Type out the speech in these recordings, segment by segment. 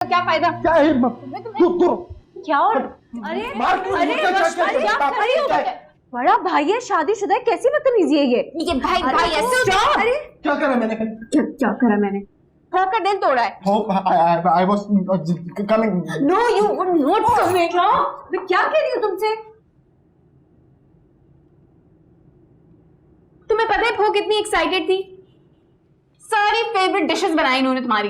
क्या फायदा? क्या है? क्या? और अरे अरे क्या कर रही हो? बड़ा भाई है, शादीशुदा है, कैसी बदतमीजी है ये भाई भाई ऐसे? अरे क्या करा मैंने? क्या करा मैंने? होप का दिल तोड़ा है। Hope I was coming. No you were not coming. मैं क्या कह रही हूँ तुमसे? तुम्हें पता है वो कितनी एक्साइटेड थी? सारी फेवरेट डिशेस बनाई इन्होंने तुम्हारी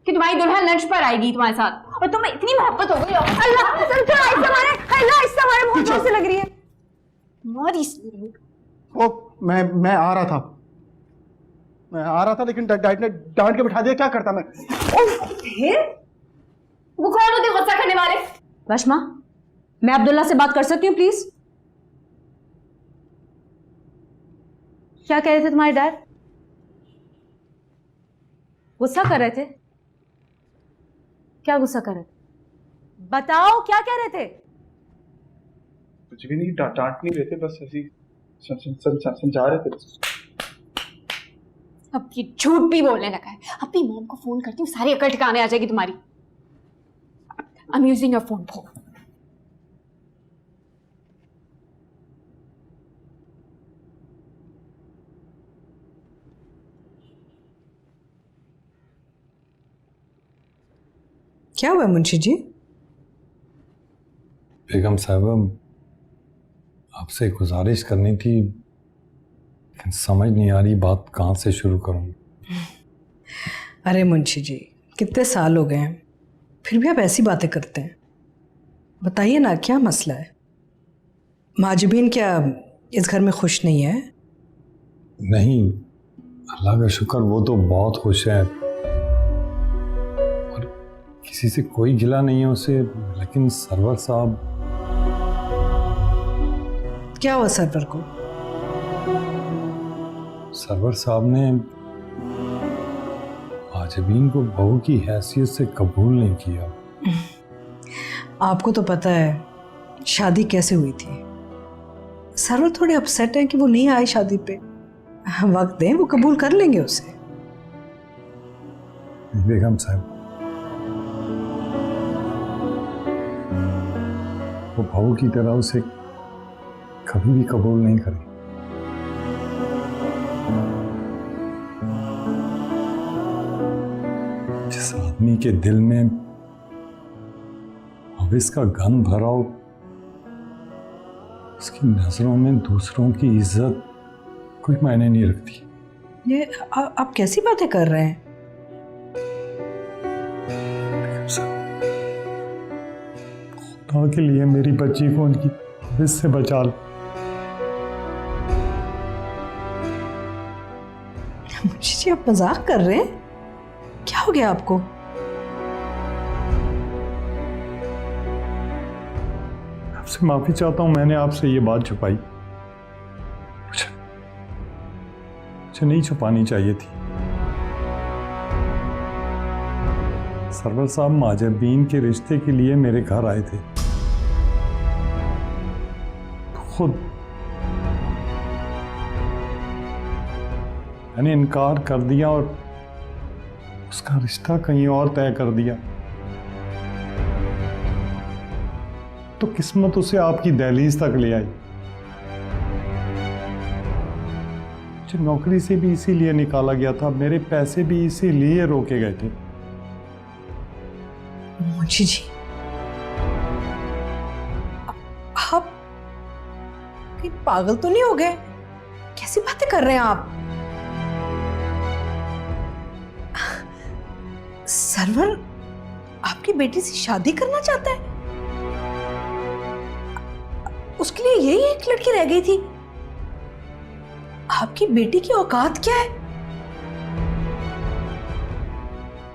कि तुम्हारी दुल्हन लंच पर आएगी तुम्हारे साथ, और तुम्हें इतनी मोहब्बत हो गई। अल्लाह बहुत जोर से लग रही है। वो मैं आ रहा था, लेकिन डाइट ने डांट के बिठा दिया। क्या करता मैं? वो कौन होते गुस्सा करने वाले? रश्मा, मैं अब्दुल्ला से बात कर सकती हूँ प्लीज? क्या कह रहे थे तुम्हारे डैड? गुस्सा कर रहे थे? क्या गुस्सा कर रहे थे? बताओ क्या कह रहे थे? कुछ भी नहीं, डांट नहीं रहे थे, बस ऐसी समझा रहे थे। अब ये झूठ भी बोलने लगा है। अपनी मॉम को फोन करती हूँ, सारी अकल ठिकाने आ जाएगी तुम्हारी। I am using your phone. क्या हुआ मुंशी जी? बेगम साहबा, आपसे गुजारिश करनी थी, लेकिन समझ नहीं आ रही बात कहाँ से शुरू करूँ। अरे मुंशी जी, कितने साल हो गए हैं, फिर भी आप ऐसी बातें करते हैं। बताइए ना, क्या मसला है? माजबीन क्या इस घर में खुश नहीं है? नहीं, अल्लाह का शुक्र, वो तो बहुत खुश है और किसी से कोई गिला नहीं है उसे। लेकिन सरवर साहब। क्या हुआ सरवर को? सरवर साहब ने माजबीन को बहू की हैसियत से कबूल नहीं किया। आपको तो पता है शादी कैसे हुई थी। सरवर थोड़े अपसेट हैं कि वो नहीं आए शादी पे। वक्त दें, वो कबूल कर लेंगे उसे। बेगम साहब, वो बहू की तरह उसे कभी भी कबूल नहीं करें। जिस आदमी के दिल में अब इसका गन भरा हो, उसकी नजरों में दूसरों की इज्जत कोई मायने नहीं रखती। ये आप कैसी बातें कर रहे हैं? खुदा के लिए मेरी बच्ची को उनकी हविस से बचा लो। मुंशी जी, आप मजाक कर रहे हैं? क्या हो गया आपको? आपसे माफी चाहता हूं, मैंने आपसे ये बात छुपाई। मुझे नहीं छुपानी चाहिए थी। सरवर साहब माजबीन के रिश्ते के लिए मेरे घर आए थे, खुद मैंने इनकार कर दिया और उसका रिश्ता कहीं और तय कर दिया। तो किस्मत उसे आपकी दहलीज तक ले आई। मुझे नौकरी से भी इसीलिए निकाला गया था, मेरे पैसे भी इसीलिए रोके गए थे। मुंशी जी, आप कहीं पागल तो नहीं हो गए? कैसी बातें कर रहे हैं आप? सरवर आपकी बेटी से शादी करना चाहता है? उसके लिए यही एक लड़की रह गई थी। आपकी बेटी की औकात क्या है?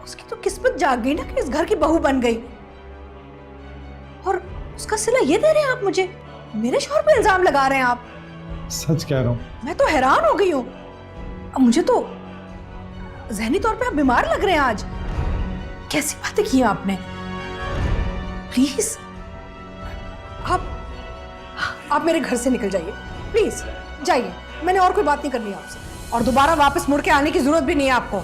उसकी तो किस्मत जाग गई ना कि इस घर की बहू बन गई, और उसका सिला ये दे रहे हैं आप मुझे? मेरे शौहर पे इल्जाम लगा रहे हैं आप। सच कह रहा हूं। मैं तो हैरान हो गई हूं। अब मुझे तो ज़हनी तौर पे आप बीमार लग रहे हैं आज। कैसी बातें की आपने? प्लीज आप मेरे घर से निकल जाइए, प्लीज जाइए। मैंने और कोई बात नहीं करनी आपसे, और दोबारा वापस मुड़ के आने की जरूरत भी नहीं है आपको।